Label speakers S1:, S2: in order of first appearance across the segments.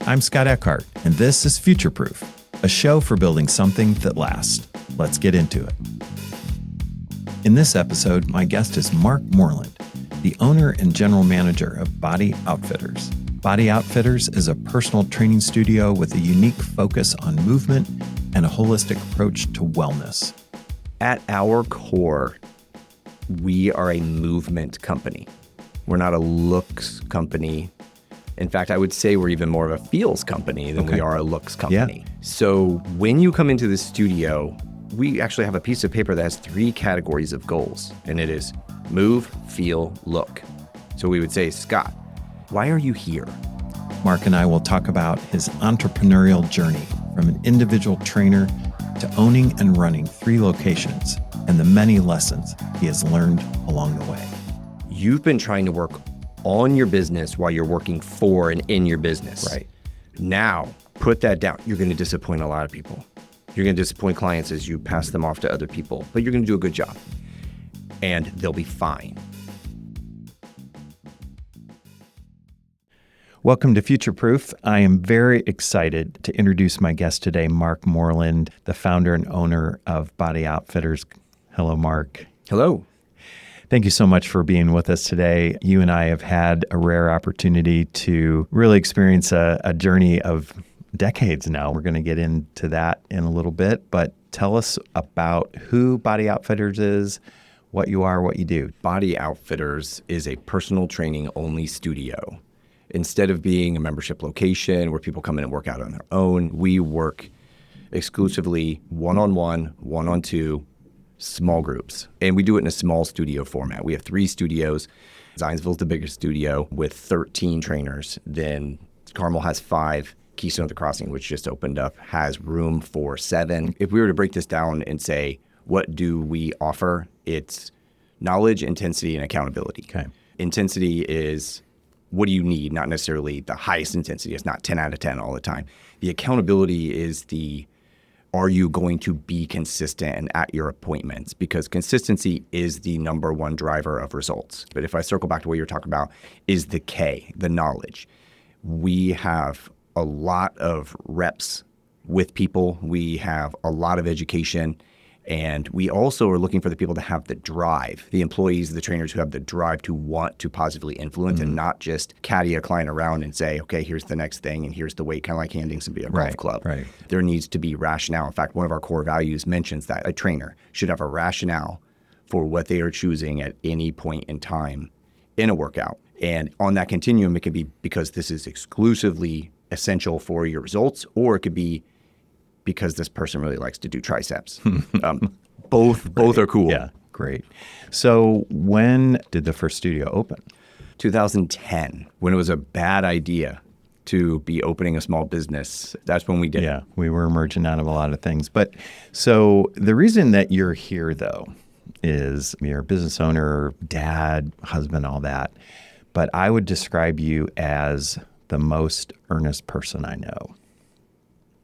S1: I'm Scott Eckart, and this is Future Proof, a show for building something that lasts. Let's get into it. In this episode, my guest is Mark Moreland, the owner and general manager of Body Outfitters. Body Outfitters is a personal training studio with a unique focus on movement and a holistic approach to wellness.
S2: At our core, we are a movement company. We're not a looks company. In fact, I would say we're even more of a feels company than we are a looks company.
S1: Yeah.
S2: So when you come into the studio, we actually have a piece of paper that has 3 categories of goals, and it is move, feel, look. So we would say, Scott, why are you here?
S1: Mark and I will talk about his entrepreneurial journey from an individual trainer to owning and running 3 locations and the many lessons he has learned along the way.
S2: You've been trying to work on your business while you're working for and in your business.
S1: Right.
S2: Now, put that down. You're going to disappoint a lot of people. You're going to disappoint clients as you pass them off to other people, but you're going to do a good job and they'll be fine.
S1: Welcome to Future Proof. I am very excited to introduce my guest today, Mark Moreland, the founder and owner of Body Outfitters. Hello, Mark.
S2: Hello.
S1: Thank you so much for being with us today. You and I have had a rare opportunity to really experience a journey of decades now. We're going to get into that in a little bit, but tell us about who Body Outfitters is, what you are, what you do.
S2: Body Outfitters is a personal training only studio. Instead of being a membership location where people come in and work out on their own, we work exclusively one-on-one, one-on-two, small groups. And we do it in a small studio format. We have 3 studios. Zionsville's the biggest studio with 13 trainers. Then Carmel has 5. Keystone at the Crossing, which just opened up, has room for 7. If we were to break this down and say, what do we offer? It's knowledge, intensity, and accountability.
S1: Okay.
S2: Intensity is what do you need, not necessarily the highest intensity. It's not 10 out of 10 all the time. The accountability is are you going to be consistent and at your appointments? Because consistency is the number one driver of results. But if I circle back to what you're talking about, is the K, the knowledge. We have a lot of reps with people. We have a lot of education. And we also are looking for the people to have the drive, the employees, the trainers who have the drive to want to positively influence and not just caddy a client around and say, okay, here's the next thing and here's the weight, kind of like handing somebody a golf club.
S1: Right.
S2: There needs to be rationale. In fact, one of our core values mentions that a trainer should have a rationale for what they are choosing at any point in time in a workout. And on that continuum, it could be because this is exclusively essential for your results, or it could be because this person really likes to do triceps. Both are cool.
S1: Yeah, great. So when did the first studio open?
S2: 2010, when it was a bad idea to be opening a small business. That's when we did.
S1: Yeah, we were emerging out of a lot of things. But so the reason that you're here, though, is you're a business owner, dad, husband, all that. But I would describe you as the most earnest person I know.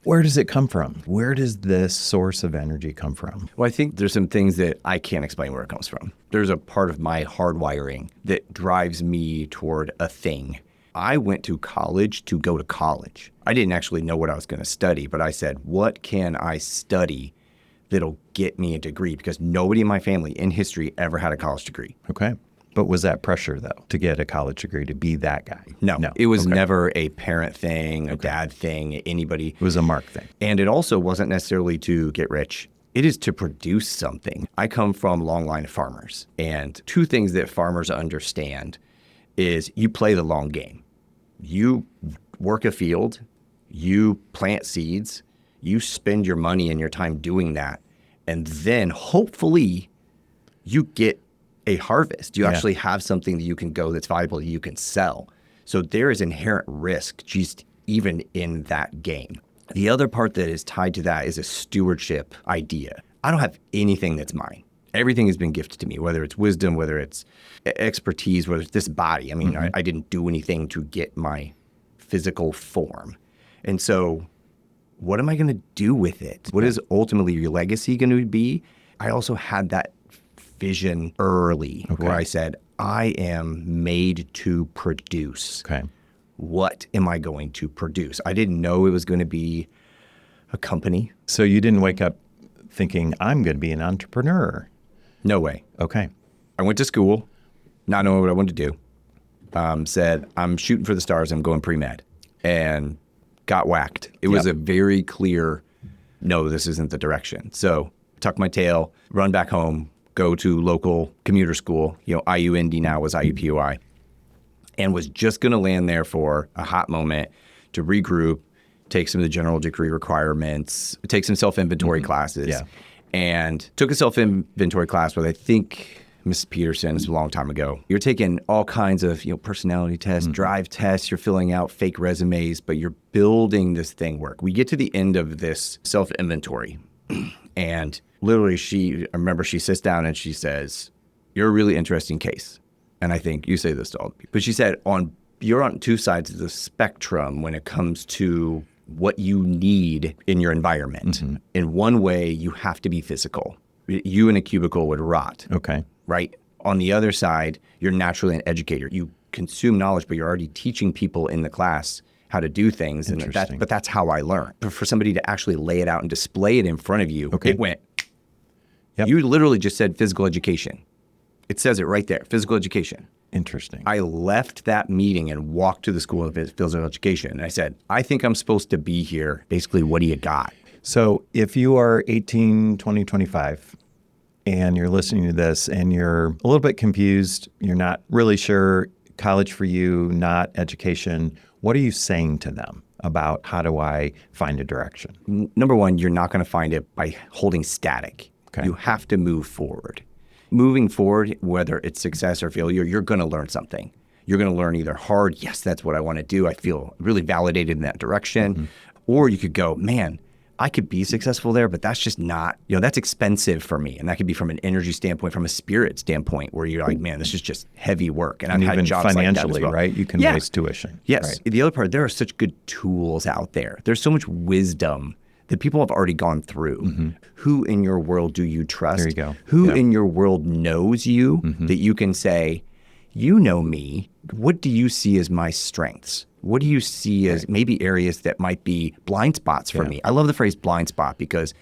S1: Where does it come from? Where does this source of energy come from?
S2: Well, I think there's some things that I can't explain where it comes from. There's a part of my hardwiring that drives me toward a thing. I went to college to go to college. I didn't actually know what I was going to study, but I said, what can I study that'll get me a degree? Because nobody in my family in history ever had a college degree.
S1: Okay. But was that pressure, though, to get a college degree, to be that guy?
S2: No. It was never a parent thing, a dad thing, anybody.
S1: It was a Mark thing.
S2: And it also wasn't necessarily to get rich. It is to produce something. I come from a long line of farmers. And 2 things that farmers understand is you play the long game. You work a field, you plant seeds, you spend your money and your time doing that. And then hopefully you get a harvest. You actually have something that you can go that's valuable that you can sell. So there is inherent risk just even in that game. The other part that is tied to that is a stewardship idea. I don't have anything that's mine. Everything has been gifted to me, whether it's wisdom, whether it's expertise, whether it's this body. I mean, I didn't do anything to get my physical form. And so what am I going to do with it? What is ultimately your legacy going to be? I also had that vision early where I said, I am made to produce.
S1: Okay.
S2: what am I going to produce? I didn't know it was going to be a company.
S1: So you didn't wake up thinking, I'm going to be an entrepreneur.
S2: No way.
S1: Okay.
S2: I went to school, not knowing what I wanted to do. Said, I'm shooting for the stars. I'm going pre-med. And got whacked. It was a very clear, no, this isn't the direction. So tuck my tail, run back home, go to local commuter school. IU Indy now was IUPUI. And was just going to land there for a hot moment to regroup, take some of the general degree requirements, take some self-inventory classes.
S1: Yeah.
S2: And took a self-inventory class with, I think, Mrs. Peterson, it's a long time ago. You're taking all kinds of personality tests, drive tests, you're filling out fake resumes, but you're building this thing work. We get to the end of this self-inventory, and literally I remember she sits down and she says, you're a really interesting case. And I think you say this to all the people. But she said, you're on two sides of the spectrum when it comes to what you need in your environment. In one way, you have to be physical. You in a cubicle would rot.
S1: Okay.
S2: Right? On the other side, you're naturally an educator. You consume knowledge, but you're already teaching people in the class how to do things. But that's how I learn. But for somebody to actually lay it out and display it in front of you, it went. Yep. You literally just said physical education. It says it right there, physical education.
S1: Interesting.
S2: I left that meeting and walked to the School of Physical Education. And I said, I think I'm supposed to be here. Basically, what do you got?
S1: So if you are 18, 20, 25, and you're listening to this and you're a little bit confused, you're not really sure, college for you, not education, what are you saying to them about how do I find a direction?
S2: Number one, you're not going to find it by holding static. Okay. You have to move forward. Moving forward, whether it's success or failure, you're going to learn something. You're going to learn either hard, yes, that's what I want to do. I feel really validated in that direction. Or you could go, man, I could be successful there, but that's just not, that's expensive for me. And that could be from an energy standpoint, from a spirit standpoint, where you're like, man, this is just heavy work. And I've had jobs
S1: financially,
S2: like that as well.
S1: Right? You can waste tuition.
S2: Yes.
S1: Right.
S2: The other part, there are such good tools out there. There's so much wisdom that people have already gone through. Who in your world do you trust?
S1: There you go.
S2: Who in your world knows you that you can say, you know me, what do you see as my strengths? What do you see as maybe areas that might be blind spots for me? I love the phrase blind spot because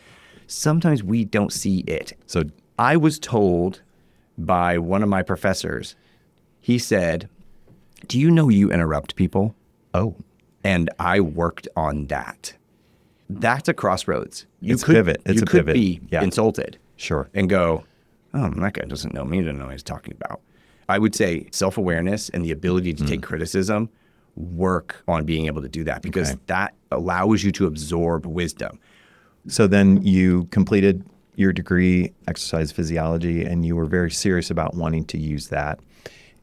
S2: sometimes we don't see it. So I was told by one of my professors, he said, do you know you interrupt people?
S1: Oh.
S2: And I worked on that. That's a crossroads.
S1: It's a pivot.
S2: You could be
S1: Yeah.
S2: insulted.
S1: Sure.
S2: And go, oh, that guy doesn't know me. He doesn't know what he's talking about. I would say self-awareness and the ability to take criticism, work on being able to do that because that allows you to absorb wisdom.
S1: So then you completed your degree, exercise physiology, and you were very serious about wanting to use that.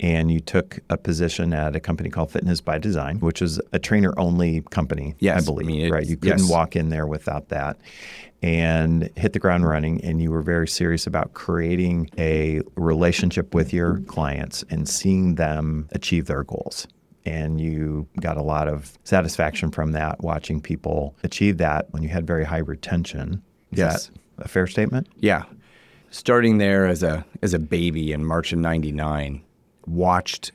S1: And you took a position at a company called Fitness by Design, which is a trainer-only company, I believe, right? You couldn't walk in there without that. And hit the ground running, and you were very serious about creating a relationship with your clients and seeing them achieve their goals. And you got a lot of satisfaction from that, watching people achieve that when you had very high retention. Is that a fair statement?
S2: Yeah. Starting there as a baby in March of '99, watched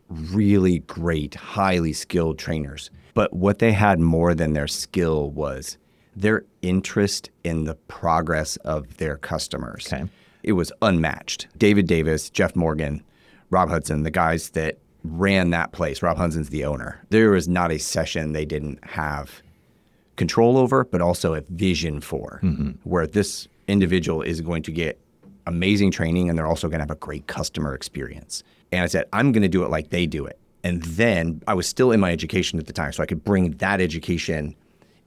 S2: really great, highly skilled trainers. But what they had more than their skill was their interest in the progress of their customers.
S1: Okay.
S2: It was unmatched. David Davis, Jeff Morgan, Rob Hudson, the guys that ran that place. Rob Hudson's the owner. There was not a session they didn't have control over, but also a vision for, where this individual is going to get amazing training and they're also going to have a great customer experience. And I said, I'm going to do it like they do it. And then I was still in my education at the time, so I could bring that education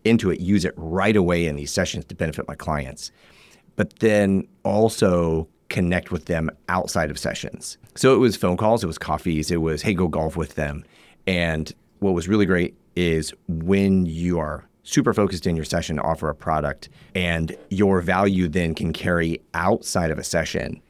S2: into it, use it right away in these sessions to benefit my clients, but then also connect with them outside of sessions. So it was phone calls, it was coffees, it was, hey, go golf with them. And what was really great is when you are super focused in your session to offer a product and your value then can carry outside of a session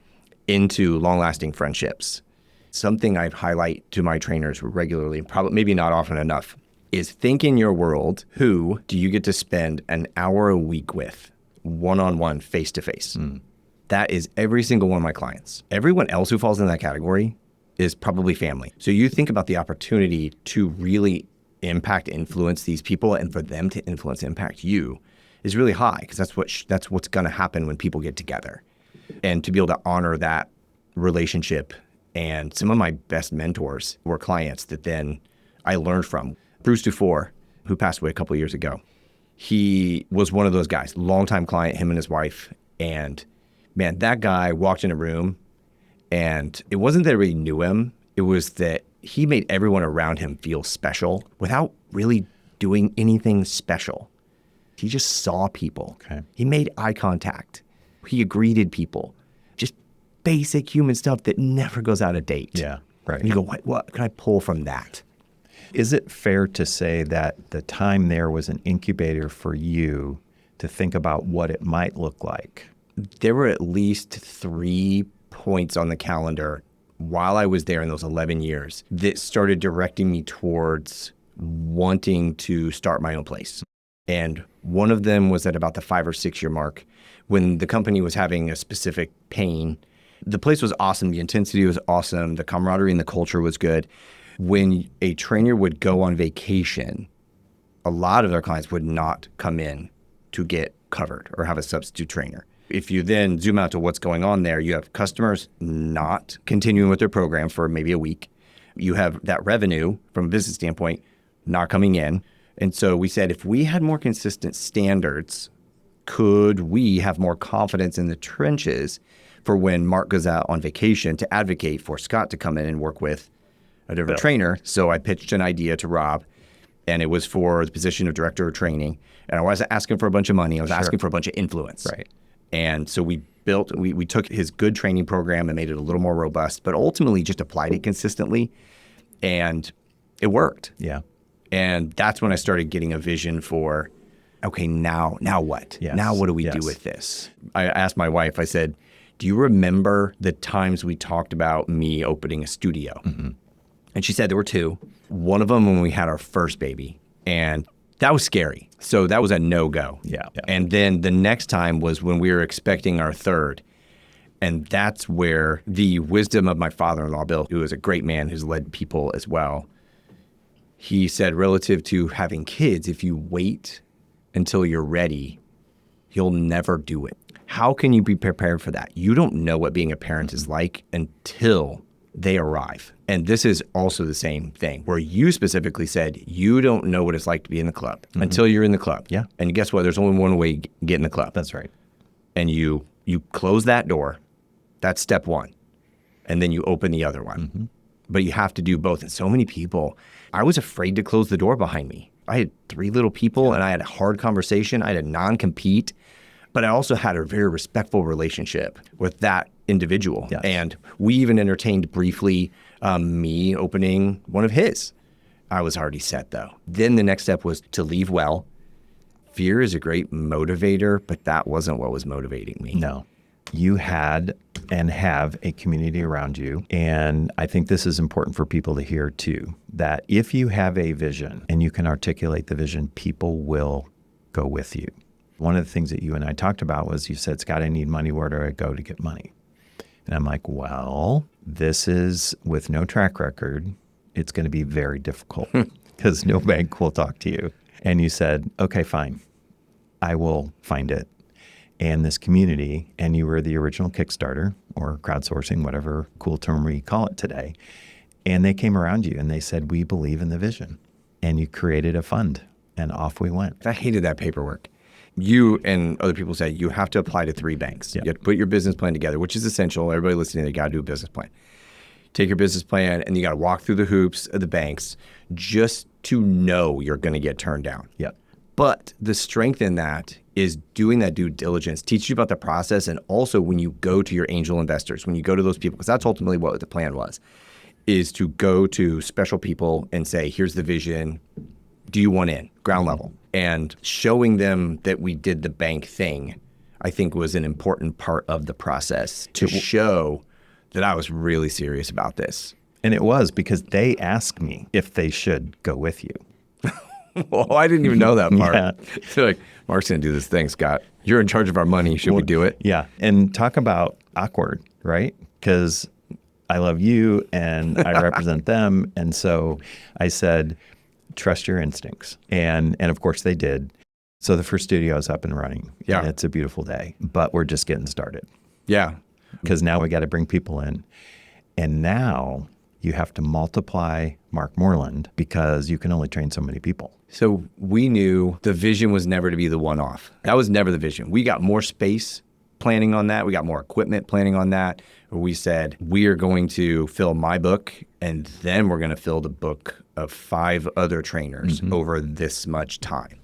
S2: into long-lasting friendships. Something I highlight to my trainers regularly, probably maybe not often enough, is think in your world, who do you get to spend an hour a week with, one-on-one, face-to-face? That is every single one of my clients. Everyone else who falls in that category, is probably family. So you think about the opportunity to really influence these people, and for them to impact you is really high, because that's what's going to happen when people get together. And to be able to honor that relationship. And some of my best mentors were clients that then I learned from. Bruce Dufour, who passed away a couple of years ago, he was one of those guys, longtime client, him and his wife. And man, that guy walked in a room, and it wasn't that everybody knew him. It was that he made everyone around him feel special without really doing anything special. He just saw people.
S1: Okay.
S2: He made eye contact. He greeted people. Just basic human stuff that never goes out of date.
S1: Yeah, right.
S2: And you go, what can I pull from that?
S1: Is it fair to say that the time there was an incubator for you to think about what it might look like?
S2: There were at least 3 points on the calendar while I was there in those 11 years that started directing me towards wanting to start my own place. And one of them was at about the 5 or 6 year mark, when the company was having a specific pain. The place was awesome. The intensity was awesome. The camaraderie and the culture was good. When a trainer would go on vacation, a lot of their clients would not come in to get covered or have a substitute trainer. If you then zoom out to what's going on there, you have customers not continuing with their program for maybe a week. You have that revenue from a business standpoint not coming in. And so we said, if we had more consistent standards, could we have more confidence in the trenches for when Mark goes out on vacation to advocate for Scott to come in and work with a different trainer? So I pitched an idea to Rob, and it was for the position of director of training. And I wasn't asking for a bunch of money. I was asking for a bunch of influence.
S1: Right.
S2: And so we took his good training program and made it a little more robust, but ultimately just applied it consistently, and it worked.
S1: Yeah.
S2: And that's when I started getting a vision for, okay, now what?
S1: Yes.
S2: Now what do we do with this? I asked my wife, I said, do you remember the times we talked about me opening a studio? Mm-hmm. And she said there were 2. One of them when we had our first baby, and that was scary. So that was a no-go.
S1: Yeah.
S2: And then the next time was when we were expecting our third. And that's where the wisdom of my father-in-law, Bill, who is a great man who's led people as well, he said, relative to having kids, if you wait until you're ready, you'll never do it. How can you be prepared for that? You don't know what being a parent is like until they arrive. And this is also the same thing, where you specifically said you don't know what it's like to be in the club until you're in the club.
S1: Yeah.
S2: And guess what? There's only one way to get in the club.
S1: That's right.
S2: And you close that door. That's step 1. And then you open the other one. Mm-hmm. But you have to do both. And so many people, I was afraid to close the door behind me. I had 3 little people, and I had a hard conversation. I had a non-compete, but I also had a very respectful relationship with that individual.
S1: Yes.
S2: And we even entertained briefly me opening one of his. I was already set, though. Then the next step was to leave well. Fear is a great motivator, but that wasn't what was motivating me.
S1: No. You had and have a community around you. And I think this is important for people to hear too, that if you have a vision and you can articulate the vision, people will go with you. One of the things that you and I talked about was you said, Scott, I need money. Where do I go to get money? And I'm like, well, this is with no track record. It's going to be very difficult because no bank will talk to you. And you said, okay, fine. I will find it. And this community, and you were the original Kickstarter or crowdsourcing, whatever cool term we call it today. And they came around you and they said, we believe in the vision. And you created a fund and off we went.
S2: I hated that paperwork. You and other people said you have to apply to 3 banks.
S1: Yep.
S2: You have to put your business plan together, which is essential. Everybody listening, they got to do a business plan. Take your business plan and you got to walk through the hoops of the banks just to know you're going to get turned down.
S1: Yep.
S2: But the strength in that is doing that due diligence, teach you about the process. And also when you go to your angel investors, when you go to those people, because that's ultimately what the plan was, is to go to special people and say, here's the vision. Do you want in? Ground level. And showing them that we did the bank thing, I think was an important part of the process to show that I was really serious about this.
S1: And it was because they asked me if they should go with you.
S2: Well, I didn't even know that part.
S1: Yeah.
S2: They're like, Mark's going to do this thing, Scott. You're in charge of our money. Should we do it?
S1: Yeah. And talk about awkward, right? Because I love you and I represent them. And so I said, trust your instincts. And of course they did. So the first studio is up and running.
S2: Yeah.
S1: And it's a beautiful day, but we're just getting started.
S2: Yeah.
S1: Because now we got to bring people in. And now you have to multiply Mark Moreland because you can only train so many people.
S2: So we knew the vision was never to be the one-off. That was never the vision. We got more space planning on that. We got more equipment planning on that. We said, we are going to fill my book, and then we're going to fill the book of 5 other trainers over this much time.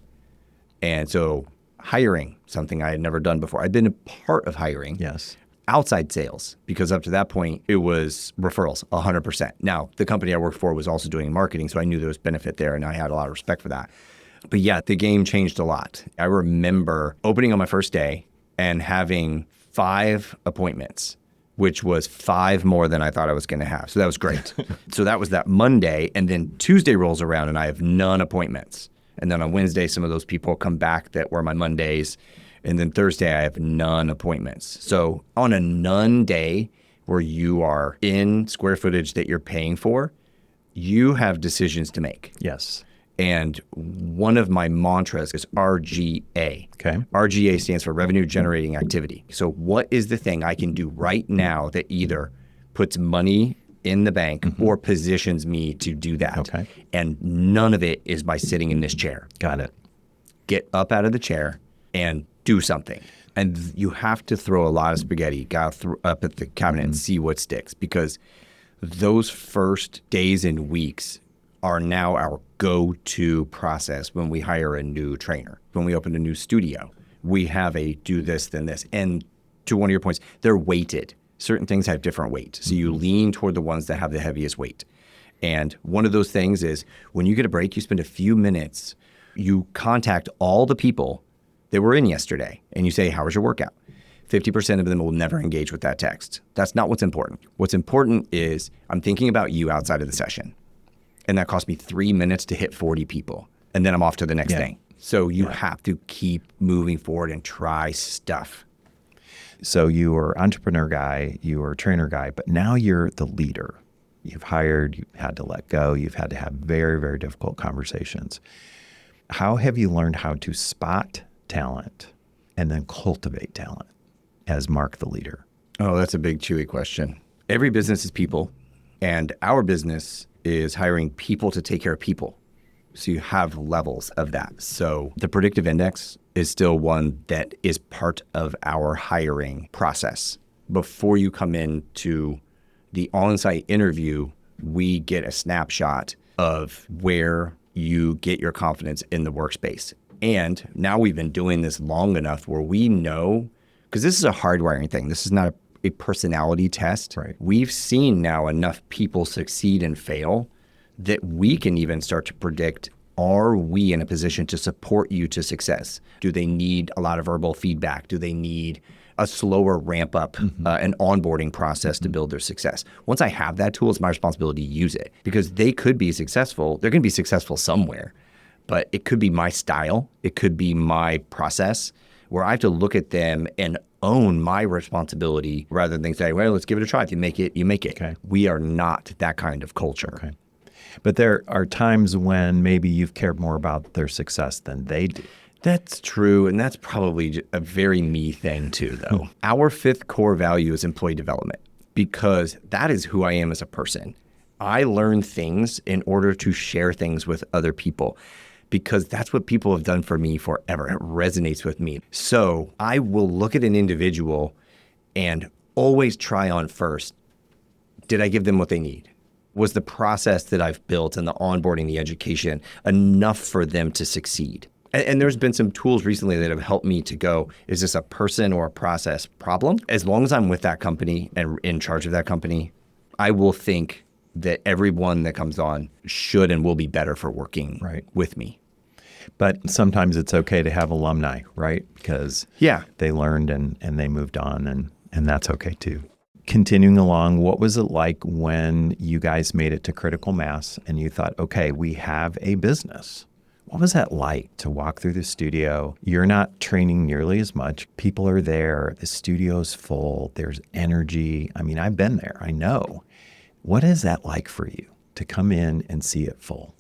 S2: And so hiring, something I had never done before. I'd been a part of hiring.
S1: Yes.
S2: Outside sales, because up to that point, it was referrals, 100%. Now, the company I worked for was also doing marketing, so I knew there was benefit there, and I had a lot of respect for that. But yeah, the game changed a lot. I remember opening on my first day and having 5 appointments, which was 5 more than I thought I was going to have. So that was great. So that was that Monday, and then Tuesday rolls around, and I have none appointments. And then on Wednesday, some of those people come back that were my Mondays. And then Thursday, I have none appointments. So on a none day where you are in square footage that you're paying for, you have decisions to make.
S1: Yes.
S2: And one of my mantras is RGA.
S1: Okay.
S2: RGA stands for Revenue Generating Activity. So what is the thing I can do right now that either puts money in the bank or positions me to do that?
S1: Okay.
S2: And none of it is by sitting in this chair.
S1: Got it.
S2: Get up out of the chair and do something. And you have to throw a lot of spaghetti, got to throw up at the cabinet and see what sticks, because those first days and weeks are now our go-to process when we hire a new trainer. When we open a new studio, we have a do this, then this. And to one of your points, they're weighted. Certain things have different weight. So you lean toward the ones that have the heaviest weight. And one of those things is when you get a break, you spend a few minutes, you contact all the people that were in yesterday, and you say, how was your workout? 50% of them will never engage with that text. That's not what's important. What's important is I'm thinking about you outside of the session. And that cost me 3 minutes to hit 40 people. And then I'm off to the next thing. So you have to keep moving forward and try stuff.
S1: So you were entrepreneur guy, you were trainer guy, but now you're the leader. You've hired, you've had to let go, you've had to have very, very difficult conversations. How have you learned how to spot talent and then cultivate talent as Mark the leader?
S2: Oh, that's a big, chewy question. Every business is people, and our business is hiring people to take care of people. So you have levels of that. So the predictive index is still one that is part of our hiring process. Before you come into the on-site interview, we get a snapshot of where you get your confidence in the workspace. And now we've been doing this long enough where we know, because this is a hardwiring thing. This is not a personality test.
S1: Right.
S2: We've seen now enough people succeed and fail that we can even start to predict, are we in a position to support you to success? Do they need a lot of verbal feedback? Do they need a slower ramp up, an onboarding process to build their success? Once I have that tool, it's my responsibility to use it, because they could be successful. They're going to be successful somewhere, but it could be my style. It could be my process where I have to look at them and own my responsibility rather than say, well, let's give it a try. If you make it, you make it.
S1: Okay.
S2: We are not that kind of culture.
S1: Okay. But there are times when maybe you've cared more about their success than they do.
S2: That's true, and that's probably a very me thing too, though. Our 5th core value is employee development, because that is who I am as a person. I learn things in order to share things with other people, because that's what people have done for me forever. It resonates with me. So I will look at an individual and always try on first, did I give them what they need? Was the process that I've built and the onboarding, the education, enough for them to succeed? And there's been some tools recently that have helped me to go, is this a person or a process problem? As long as I'm with that company and in charge of that company, I will think that everyone that comes on should and will be better for working with me.
S1: But sometimes it's okay to have alumni, right? Because they learned and they moved on, and that's okay too. Continuing along, what was it like when you guys made it to critical mass and you thought, okay, we have a business? What was that like to walk through the studio? You're not training nearly as much. People are there. The studio's full. There's energy. I mean, I've been there. I know. What is that like for you to come in and see it full?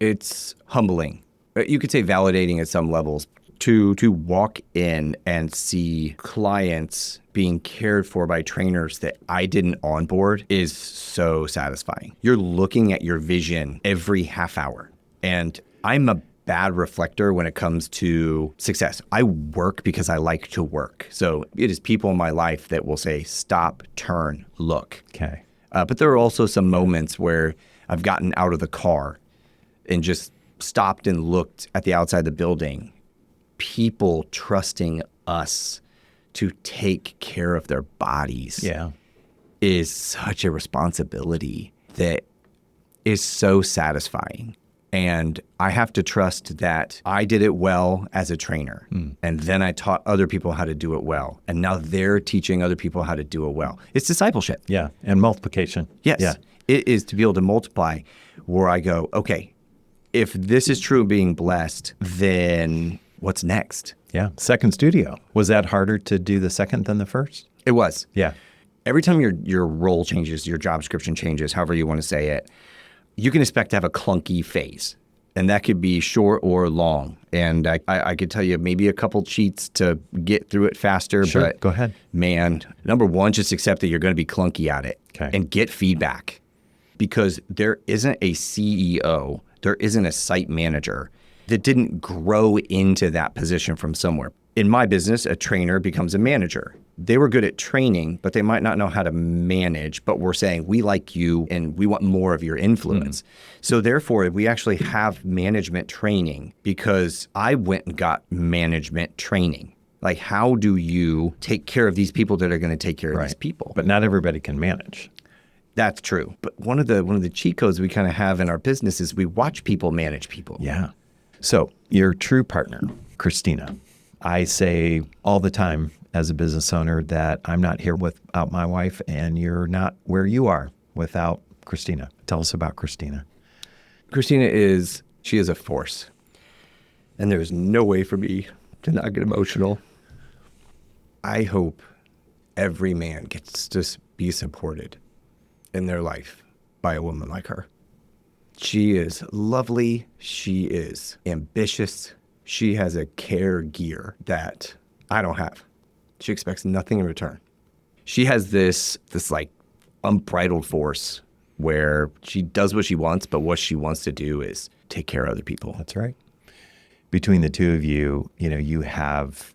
S2: It's humbling. You could say validating at some levels. To walk in and see clients being cared for by trainers that I didn't onboard is so satisfying. You're looking at your vision every half hour. And I'm a bad reflector when it comes to success. I work because I like to work. So it is people in my life that will say, stop, turn, look.
S1: Okay.
S2: But there are also some moments where I've gotten out of the car and just stopped and looked at the outside of the building. People trusting us to take care of their bodies is such a responsibility that is so satisfying. And I have to trust that I did it well as a trainer. And then I taught other people how to do it well. And now they're teaching other people how to do it well. It's discipleship.
S1: Yeah. And multiplication.
S2: Yes.
S1: Yeah.
S2: It is to be able to multiply where I go, okay, if this is true of being blessed, then what's next?
S1: Yeah. Second studio. Was that harder to do the second than the first?
S2: It was.
S1: Yeah.
S2: Every time your role changes, your job description changes, however you want to say it, you can expect to have a clunky phase. And that could be short or long. And I could tell you maybe a couple cheats to get through it faster.
S1: Sure.
S2: But
S1: Go ahead.
S2: Man, number one, just accept that you're going to be clunky at it.
S1: Okay.
S2: And get feedback. Because there isn't a CEO, there isn't a site manager that didn't grow into that position from somewhere. In my business, a trainer becomes a manager. They were good at training, but they might not know how to manage, but we're saying, we like you and we want more of your influence. So therefore, we actually have management training because I went and got management training. Like, how do you take care of these people that are going to take care of these people?
S1: But not everybody can manage.
S2: That's true. But one of the cheat codes we kind of have in our business is we watch people manage people.
S1: Yeah. So your true partner, Christina, I say all the time as a business owner that I'm not here without my wife, and you're not where you are without Christina. Tell us about Christina.
S2: Christina she is a force. And there's no way for me to not get emotional. I hope every man gets to be supported in their life by a woman like her. She is lovely. She is ambitious. She has a care gear that I don't have. She expects nothing in return. She has this like unbridled force where she does what she wants, but what she wants to do is take care of other people.
S1: That's right. Between the two of you, you have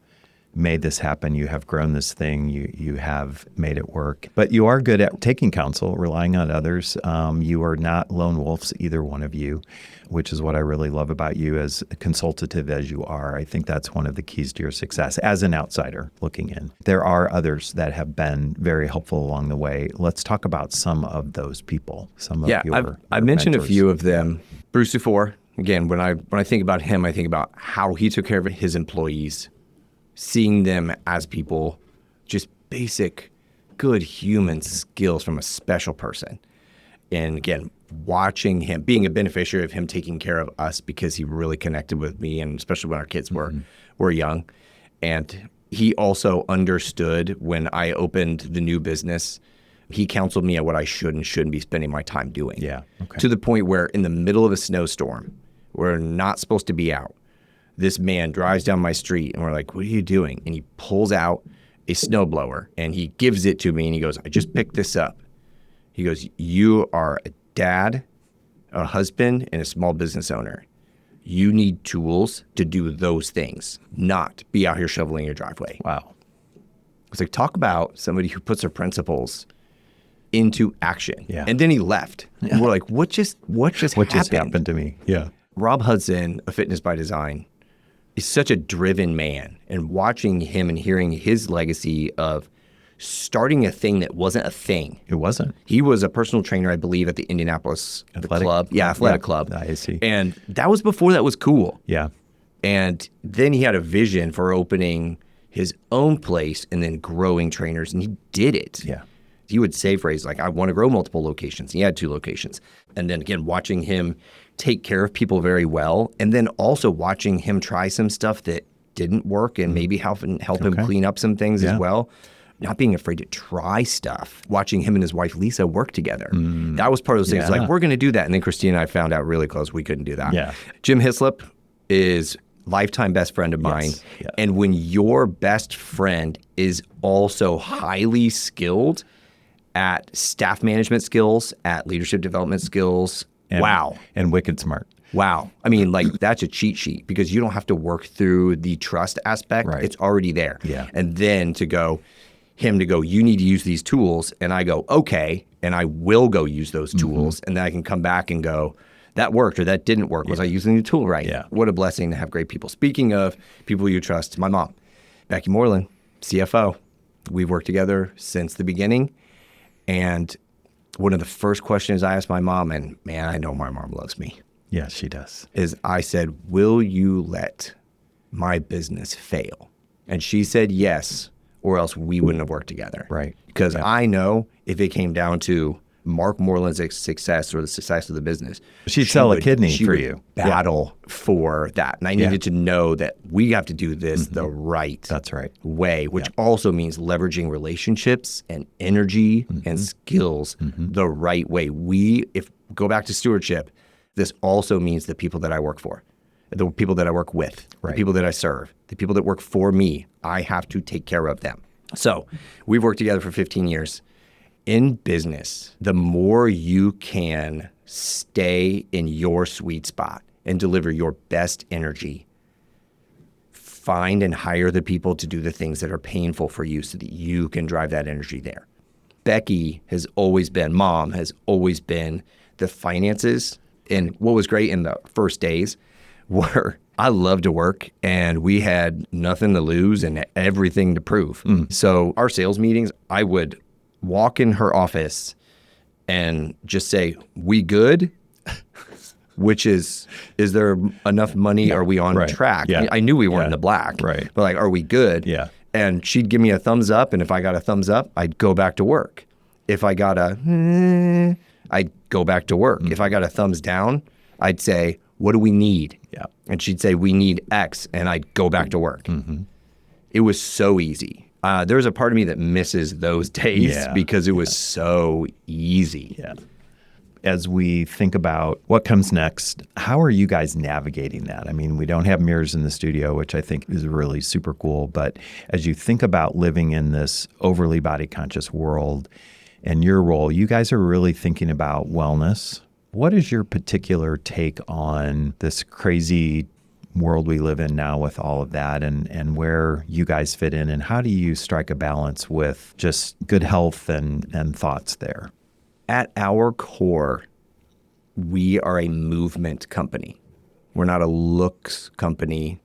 S1: made this happen. You have grown this thing. You have made it work. But you are good at taking counsel, relying on others. You are not lone wolves, either one of you, which is what I really love about you, as consultative as you are. I think that's one of the keys to your success as an outsider looking in. There are others that have been very helpful along the way. Let's talk about some of those people.
S2: I've mentioned a few of them. Bruce Dufour, again, when I think about him, I think about how he took care of his employees, seeing them as people, just basic, good human skills from a special person. And again, watching him, being a beneficiary of him taking care of us because he really connected with me, and especially when our kids were young. And he also understood when I opened the new business, he counseled me on what I should and shouldn't be spending my time doing.
S1: Yeah. Okay.
S2: To the point where in the middle of a snowstorm, we're not supposed to be out. This man drives down my street and we're like, what are you doing? And he pulls out a snowblower and he gives it to me and he goes, I just picked this up. He goes, you are a dad, a husband, and a small business owner. You need tools to do those things, not be out here shoveling your driveway.
S1: Wow.
S2: It's like, talk about somebody who puts their principles into action.
S1: Yeah.
S2: And then he left. Yeah. And we're like, what just
S1: happened to me? Yeah.
S2: Rob Hudson, of Fitness by Design, is such a driven man, and watching him and hearing his legacy of starting a thing that wasn't a thing.
S1: It wasn't.
S2: He was a personal trainer, I believe, at the Indianapolis club. Yeah, athletic club.
S1: I see.
S2: And that was before that was cool.
S1: Yeah.
S2: And then he had a vision for opening his own place and then growing trainers, and he did it.
S1: Yeah.
S2: He would say phrases like, I want to grow multiple locations. He had 2 locations. And then again, watching him take care of people very well, and then also watching him try some stuff that didn't work and maybe help him clean up some things as well. not being afraid to try stuff, watching him and his wife, Lisa, work together. That was part of those things. Like, we're going to do that. And then Christina and I found out really close we couldn't do that.
S1: Yeah.
S2: Jim Hislop is lifetime best friend of mine.
S1: Yeah.
S2: And when your best friend is also highly skilled at staff management skills, at leadership development skills, wow.
S1: And wicked smart.
S2: Wow. I mean, like, that's a cheat sheet because you don't have to work through the trust aspect.
S1: Right.
S2: It's already there.
S1: Yeah.
S2: And then him to go, you need to use these tools. And I go, okay. And I will go use those tools. And then I can come back and go, that worked or that didn't work. Was I using the tool right?
S1: Yeah.
S2: What a blessing to have great people. Speaking of people you trust, my mom, Becky Moreland, CFO. We've worked together since the beginning. And one of the first questions I asked my mom, and man, I know my mom loves me.
S1: Yeah, she does.
S2: Is I said, will you let my business fail? And she said yes, or else we wouldn't have worked together.
S1: Right.
S2: Because I know if it came down to Mark Moreland's success or the success of the business,
S1: She'd sell a kidney for you.
S2: Battle for that. And I needed to know that we have to do this the right
S1: That's right.
S2: way, which also means leveraging relationships and energy and skills the right way. If go back to stewardship, this also means the people that I work for, the people that I work with, the people that I serve, the people that work for me, I have to take care of them. So we've worked together for 15 years. In business, the more you can stay in your sweet spot and deliver your best energy, find and hire the people to do the things that are painful for you so that you can drive that energy there. Becky has always been, mom has always been the finances. And what was great in the first days were I loved to work and we had nothing to lose and everything to prove. So our sales meetings, I would walk in her office and just say, we good? Which is there enough money? Are we on track?
S1: Yeah.
S2: I knew we weren't in the black, but like, are we good?
S1: Yeah.
S2: And she'd give me a thumbs up. And if I got a thumbs up, I'd go back to work. If I got I'd go back to work. If I got a thumbs down, I'd say, what do we need?
S1: Yeah.
S2: And she'd say, we need X. And I'd go back to work. It was so easy. There's a part of me that misses those days because it was so easy.
S1: Yeah. As we think about what comes next, how are you guys navigating that? I mean, we don't have mirrors in the studio, which I think is really super cool. But as you think about living in this overly body conscious world and your role, you guys are really thinking about wellness. What is your particular take on this crazy world we live in now with all of that and where you guys fit in, and how do you strike a balance with just good health and thoughts there?
S2: At our core, we are a movement company. We're not a looks company.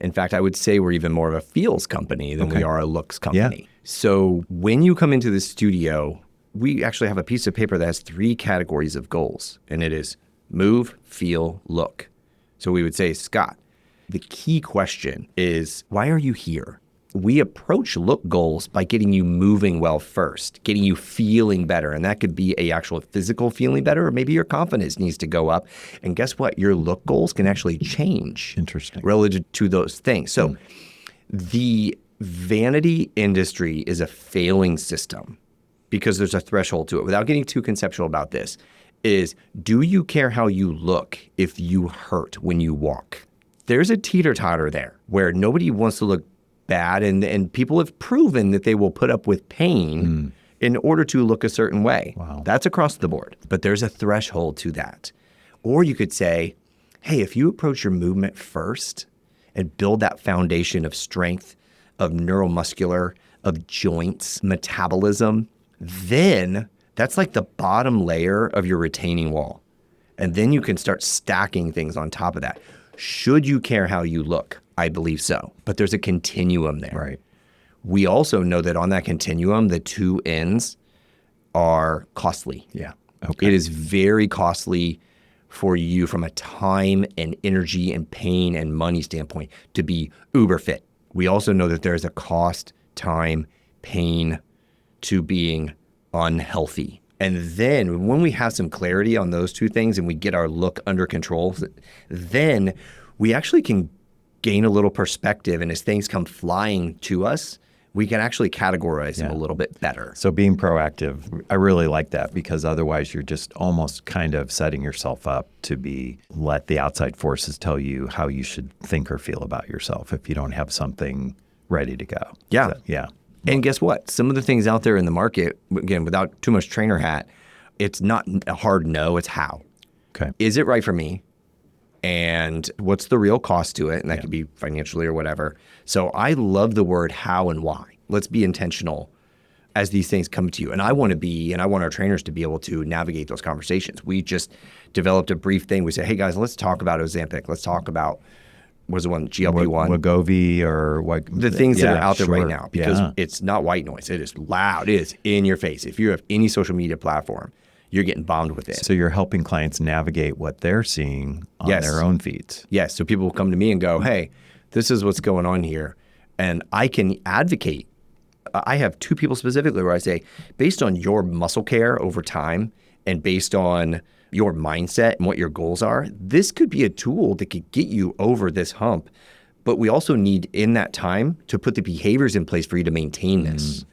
S2: In fact, I would say we're even more of a feels company than we are a looks company.
S1: Yeah.
S2: So when you come into the studio, we actually have a piece of paper that has 3 categories of goals, and it is move, feel, look. So we would say, Scott, the key question is, why are you here? We approach look goals by getting you moving well first, getting you feeling better. And that could be a actual physical feeling better, or maybe your confidence needs to go up. And guess what? Your look goals can actually change.
S1: Interesting.
S2: Relative to those things. So the vanity industry is a failing system because there's a threshold to it. Without getting too conceptual about this, is do you care how you look if you hurt when you walk? There's a teeter-totter there where nobody wants to look bad, and people have proven that they will put up with pain in order to look a certain way.
S1: Wow.
S2: That's across the board. But there's a threshold to that. Or you could say, hey, if you approach your movement first and build that foundation of strength, of neuromuscular, of joints, metabolism, then that's like the bottom layer of your retaining wall. And then you can start stacking things on top of that. Should you care how you look? I believe so. But there's a continuum there.
S1: Right.
S2: We also know that on that continuum, the 2 ends are costly.
S1: Yeah. Okay.
S2: It is very costly for you from a time and energy and pain and money standpoint to be uber fit. We also know that there's a cost, time, pain to being unhealthy. And then when we have some clarity on those 2 things and we get our look under control, then we actually can gain a little perspective. And as things come flying to us, we can actually categorize them a little bit better.
S1: So being proactive, I really like that, because otherwise you're just almost kind of setting yourself up to let the outside forces tell you how you should think or feel about yourself if you don't have something ready to go.
S2: Yeah.
S1: Yeah.
S2: And guess what? Some of the things out there in the market, again, without too much trainer hat, it's not a hard no, it's how.
S1: Okay.
S2: Is it right for me? And what's the real cost to it? And that could be financially or whatever. So I love the word how and why. Let's be intentional as these things come to you. And I want our trainers to be able to navigate those conversations. We just developed a brief thing. We said, hey guys, let's talk about Ozempic. Let's talk about, what's the one, GLP-1?
S1: Wegovy or what?
S2: The things that are out there right now, because it's not white noise. It is loud. It is in your face. If you have any social media platform, you're getting bombed with it.
S1: So you're helping clients navigate what they're seeing on their own feeds.
S2: Yes. So people will come to me and go, hey, this is what's going on here. And I can advocate. I have 2 people specifically where I say, based on your muscle care over time and based on your mindset and what your goals are, this could be a tool that could get you over this hump. But we also need in that time to put the behaviors in place for you to maintain this.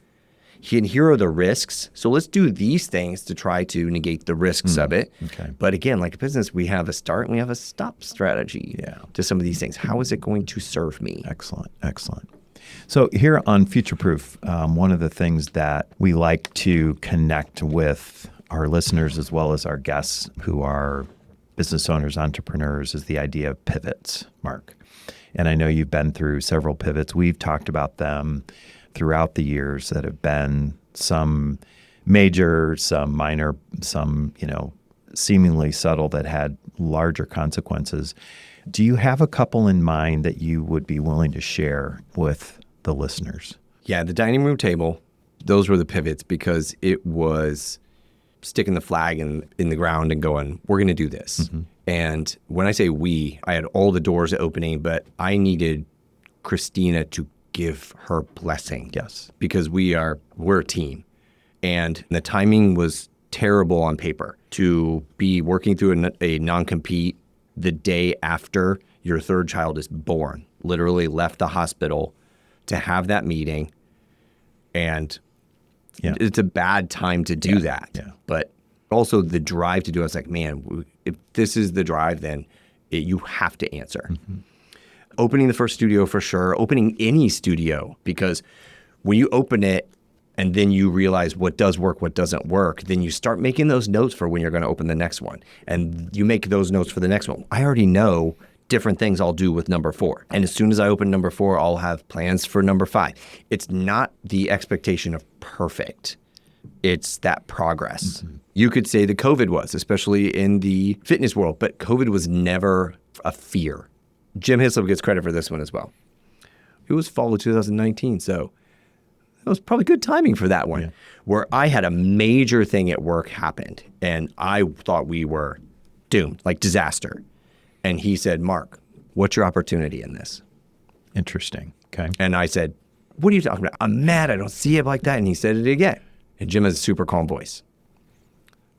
S2: And here are the risks. So let's do these things to try to negate the risks of it.
S1: Okay.
S2: But again, like a business, we have a start and we have a stop strategy to some of these things. How is it going to serve me?
S1: Excellent. Excellent. So here on Future Proof, one of the things that we like to connect with our listeners as well as our guests who are business owners, entrepreneurs, is the idea of pivots, Mark. And I know you've been through several pivots. We've talked about them throughout the years that have been some major, some minor, some, seemingly subtle that had larger consequences. Do you have a couple in mind that you would be willing to share with the listeners?
S2: Yeah, the dining room table, those were the pivots because it was sticking the flag in the ground and going, we're going to do this. And when I say we, I had all the doors opening, but I needed Christina to give her blessing.
S1: Yes.
S2: Because we're a team. And the timing was terrible on paper to be working through a non-compete the day after your 3rd child is born, literally left the hospital to have that meeting. And it's a bad time to do that. Yeah. But also the drive to do it, I was like, man, if this is the drive, then you have to answer. Opening the first studio for sure, opening any studio, because when you open it and then you realize what does work, what doesn't work, then you start making those notes for when you're going to open the next one. And you make those notes for the next one. I already know different things I'll do with number 4. And as soon as I open number 4, I'll have plans for number 5. It's not the expectation of perfect. It's that progress. You could say that COVID was, especially in the fitness world, but COVID was never a fear. Jim Hislop gets credit for this one as well. It was fall of 2019, so it was probably good timing for that one, where I had a major thing at work happened, and I thought we were doomed, like disaster. And he said, Mark, what's your opportunity in this?
S1: Interesting. Okay.
S2: And I said, what are you talking about? I'm mad. I don't see it like that. And he said it again. And Jim has a super calm voice.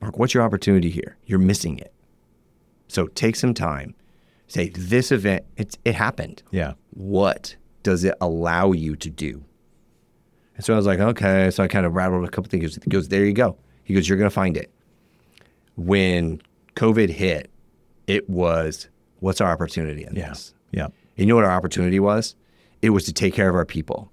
S2: Mark, what's your opportunity here? You're missing it. So take some time. Say, this event, it happened.
S1: Yeah.
S2: What does it allow you to do? And so I was like, okay. So I kind of rattled a couple things. He goes, there you go. He goes, you're going to find it. When COVID hit, it was, what's our opportunity in this?
S1: Yeah.
S2: And you know what our opportunity was? It was to take care of our people,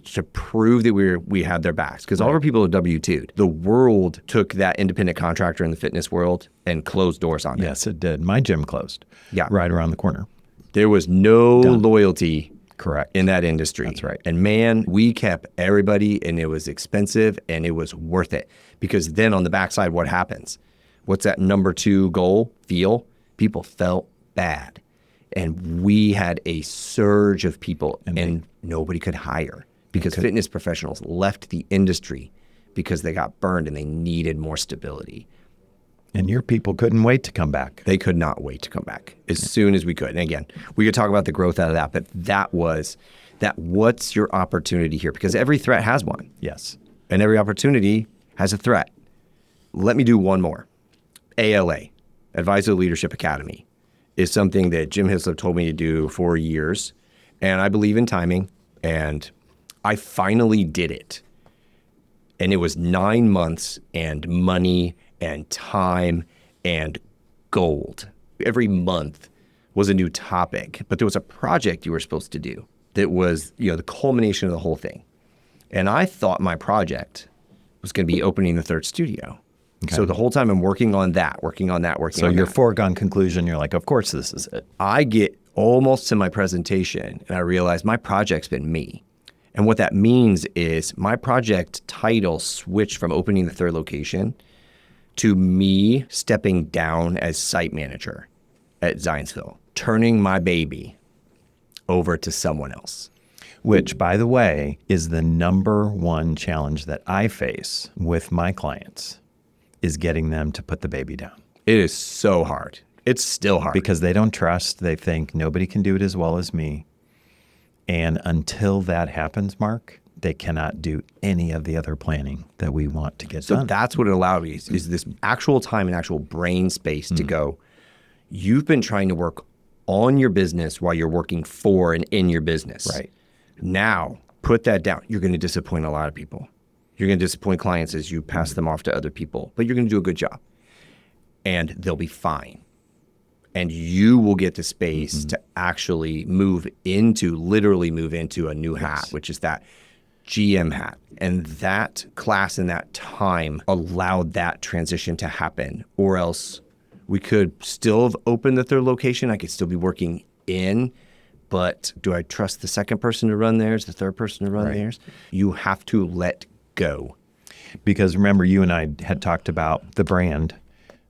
S2: to prove that we had their backs. Because all of our people are W-2'd. The world took that independent contractor in the fitness world and closed doors on it.
S1: Yes, it did. My gym closed.
S2: Yeah.
S1: Right around the corner.
S2: There was no loyalty.
S1: Correct.
S2: In that industry.
S1: That's right.
S2: And man, we kept everybody, and it was expensive and it was worth it. Because then on the backside, what happens? What's that number 2 goal? Feel. People felt bad. And we had a surge of people and nobody could hire because fitness professionals left the industry because they got burned and they needed more stability.
S1: And your people couldn't wait to come back.
S2: They could not wait to come back as soon as we could. And again, we could talk about the growth out of that, but that was that what's your opportunity here? Because every threat has one.
S1: Yes.
S2: And every opportunity has a threat. Let me do one more. ALA, Advisor Leadership Academy, is something that Jim Hislop told me to do for years. And I believe in timing. And I finally did it. And it was 9 months and money and time and gold. Every month was a new topic, but there was a project you were supposed to do that was, the culmination of the whole thing. And I thought my project was going to be opening the third studio. Okay. So the whole time I'm working on that. So
S1: your foregone conclusion, you're like, of course this is it.
S2: I get almost to my presentation and I realize my project's been me. And what that means is my project title switched from opening the third location to me stepping down as site manager at Zionsville, turning my baby over to someone else.
S1: Which, by the way, is the number one challenge that I face with my clients, is getting them to put the baby down.
S2: It is so hard. It's still hard.
S1: Because they don't trust. They think nobody can do it as well as me. And until that happens, Mark, they cannot do any of the other planning that we want to get done.
S2: So that's what it allowed me is this actual time and actual brain space to go, you've been trying to work on your business while you're working for and in your business.
S1: Right.
S2: Now, put that down. You're going to disappoint a lot of people. You're going to disappoint clients as you pass them off to other people, but you're going to do a good job. And they'll be fine. And you will get the space to actually literally move into a new hat, which is that GM hat. And that class and that time allowed that transition to happen. Or else we could still have opened the third location. I could still be working in, but do I trust the second person to run theirs, the third person to run theirs? You have to let go.
S1: Because remember, you and I had talked about the brand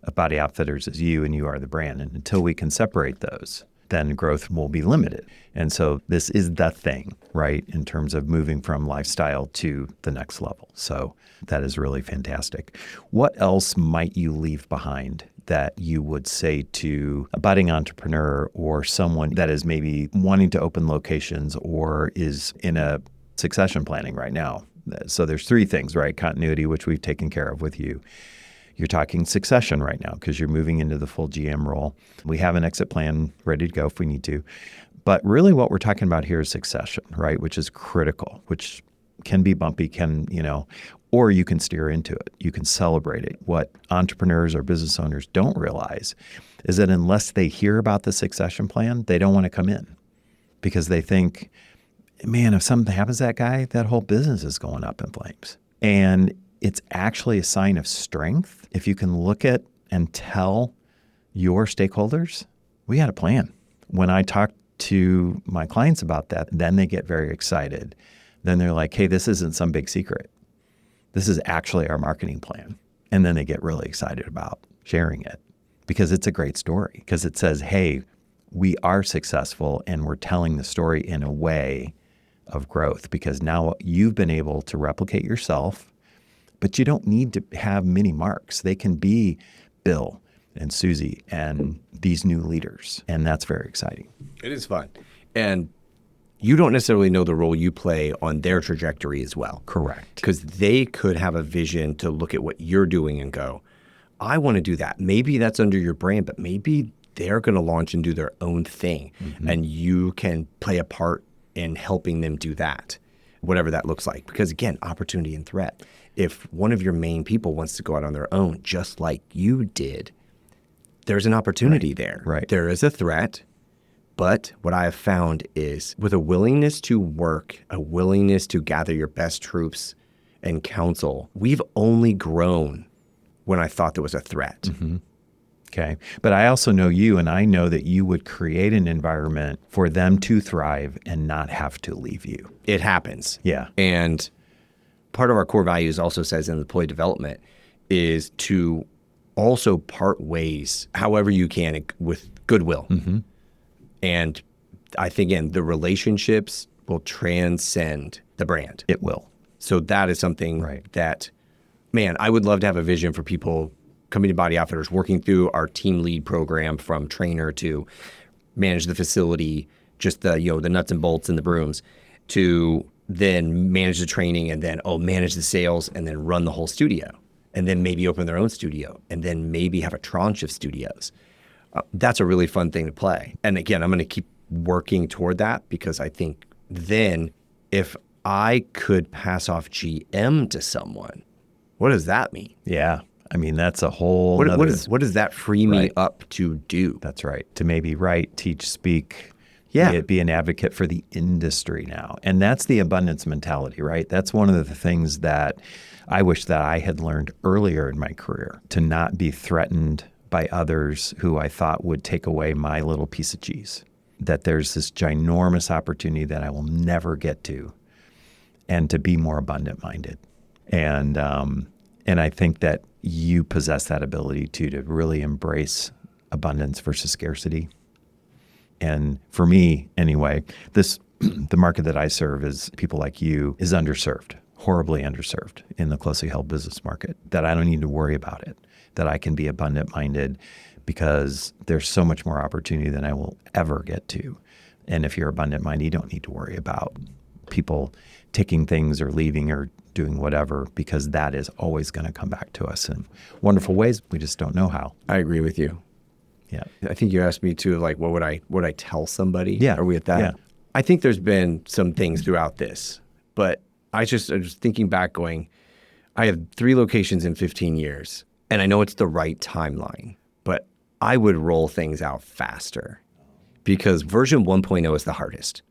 S1: of Body Outfitters as you, and you are the brand. And until we can separate those, then growth will be limited. And so this is the thing, right, in terms of moving from lifestyle to the next level. So that is really fantastic. What else might you leave behind that you would say to a budding entrepreneur or someone that is maybe wanting to open locations or is in a succession planning right now? So there's three things, right? Continuity, which we've taken care of with you. You're talking succession right now because you're moving into the full GM role. We have an exit plan ready to go if we need to. But really what we're talking about here is succession, right? Which is critical, which can be bumpy, or you can steer into it. You can celebrate it. What entrepreneurs or business owners don't realize is that unless they hear about the succession plan, they don't want to come in because they think, man, if something happens to that guy, that whole business is going up in flames. And it's actually a sign of strength if you can look at and tell your stakeholders, we had a plan. When I talk to my clients about that, then they get very excited. Then they're like, hey, this isn't some big secret. This is actually our marketing plan. And then they get really excited about sharing it because it's a great story because it says, hey, we are successful and we're telling the story in a way of growth because now you've been able to replicate yourself. But you don't need to have many marks. They can be Bill and Susie and these new leaders. And that's very exciting.
S2: It is fun. And you don't necessarily know the role you play on their trajectory as well.
S1: Correct.
S2: Because they could have a vision to look at what you're doing and go, I want to do that. Maybe that's under your brand, but maybe they're going to launch and do their own thing. And you can play a part in helping them do that, whatever that looks like. Because again, opportunity and threat. If one of your main people wants to go out on their own, just like you did, there's an opportunity there.
S1: Right.
S2: There is a threat. But what I have found is with a willingness to work, a willingness to gather your best troops and counsel, we've only grown when I thought there was a threat.
S1: Okay. But I also know you, and I know that you would create an environment for them to thrive and not have to leave you.
S2: It happens.
S1: Yeah.
S2: And part of our core values also says in employee development is to also part ways however you can with goodwill. And I think, again, the relationships will transcend the brand.
S1: It will.
S2: So that is something that, man, I would love to have a vision for people coming to Body Outfitters, working through our team lead program from trainer to manage the facility, just the nuts and bolts and the brooms, to then manage the training and then, manage the sales and then run the whole studio and then maybe open their own studio and then maybe have a tranche of studios. That's a really fun thing to play. And again, I'm going to keep working toward that because I think then if I could pass off GM to someone. What does that mean?
S1: Yeah. I mean, that's a whole
S2: What does that free me
S1: Right.
S2: up to do?
S1: That's right. To maybe write, teach, speak,
S2: Yeah.
S1: be an advocate for the industry now. And that's the abundance mentality, right? That's one of the things that I wish that I had learned earlier in my career, to not be threatened by others who I thought would take away my little piece of cheese. That there's this ginormous opportunity that I will never get to, and to be more abundant minded. And I think that you possess that ability to really embrace abundance versus scarcity. And for me, anyway, the market that I serve is people like you is underserved, horribly underserved in the closely held business market, that I don't need to worry about it, that I can be abundant minded because there's so much more opportunity than I will ever get to. And if you're abundant minded, you don't need to worry about people taking things or leaving or doing whatever, because that is always going to come back to us in wonderful ways. We just don't know how.
S2: I agree with you.
S1: Yeah.
S2: I think you asked me too, like, what would I tell somebody?
S1: Yeah.
S2: Are we at that?
S1: Yeah.
S2: I think there's been some things throughout this, but I was thinking back going, I have 3 locations in 15 years, and I know it's the right timeline, but I would roll things out faster because version 1.0 is the hardest.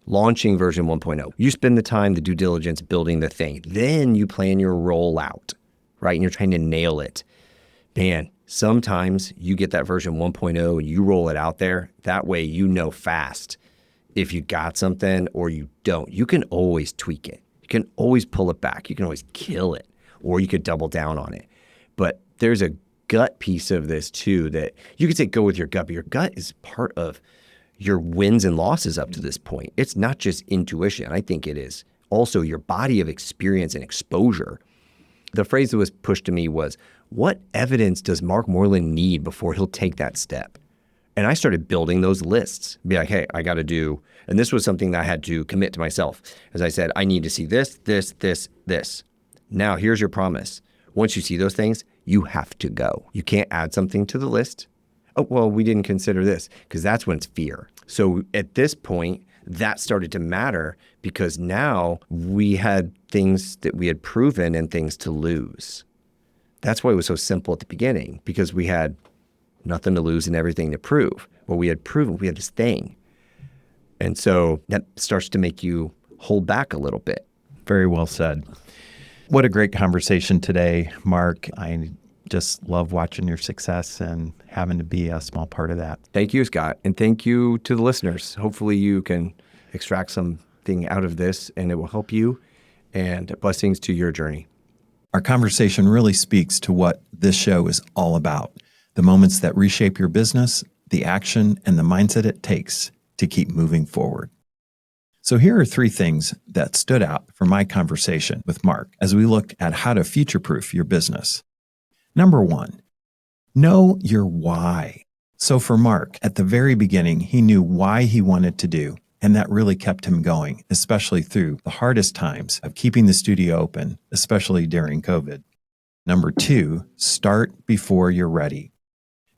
S2: Launching version 1.0, you spend the time, the due diligence, building the thing. Then you plan your rollout, right? And you're trying to nail it. Man, sometimes you get that version 1.0 and you roll it out there. That way you know fast if you got something or you don't. You can always tweak it. You can always pull it back. You can always kill it, or you could double down on it. But there's a gut piece of this too that you could say go with your gut, but your gut is part of your wins and losses up to this point. It's not just intuition. I think it is also your body of experience and exposure. The phrase that was pushed to me was, what evidence does Mark Moreland need before he'll take that step? And I started building those lists. Be like, hey, I got to do, and this was something that I had to commit to myself. As I said, I need to see this, this, this, this. Now, here's your promise. Once you see those things, you have to go. You can't add something to the list. Oh, well, we didn't consider this, because that's when it's fear. So at this point, that started to matter because now we had things that we had proven and things to lose. That's why it was so simple at the beginning, because we had nothing to lose and everything to prove. Well, we had proven we had this thing. And so that starts to make you hold back a little bit.
S1: Very well said. What a great conversation today, Mark. I just love watching your success and having to be a small part of that.
S2: Thank you, Scott. And thank you to the listeners. Hopefully you can extract something out of this and it will help you, and blessings to your journey.
S1: Our conversation really speaks to what this show is all about, the moments that reshape your business, the action, and the mindset it takes to keep moving forward. So here are 3 things that stood out from my conversation with Mark as we looked at how to future-proof your business. Number 1, know your why. So for Mark, at the very beginning, he knew why he wanted to do, and that really kept him going, especially through the hardest times of keeping the studio open, especially during COVID. Number 2, start before you're ready.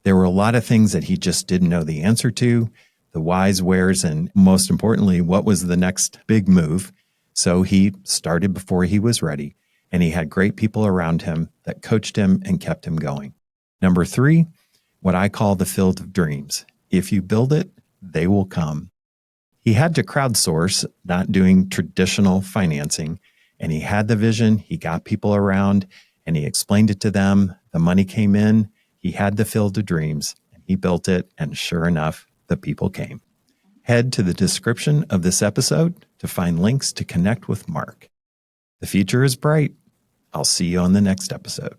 S1: There were a lot of things that he just didn't know the answer to, the whys, wheres, and most importantly, what was the next big move. So he started before he was ready, and he had great people around him that coached him and kept him going. Number 3, what I call the field of dreams. If you build it, they will come. He had to crowdsource, not doing traditional financing, and he had the vision, he got people around, and he explained it to them. The money came in, he had the field of dreams, and he built it, and sure enough, the people came. Head to the description of this episode to find links to connect with Mark. The future is bright. I'll see you on the next episode.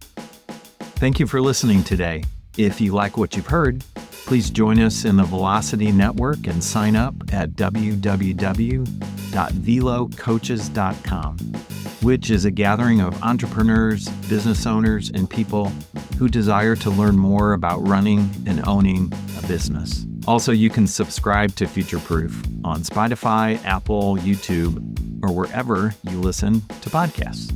S1: Thank you for listening today. If you like what you've heard, please join us in the Velocity Network and sign up at www.velocoaches.com, which is a gathering of entrepreneurs, business owners, and people who desire to learn more about running and owning a business. Also, you can subscribe to Future Proof on Spotify, Apple, YouTube, or wherever you listen to podcasts.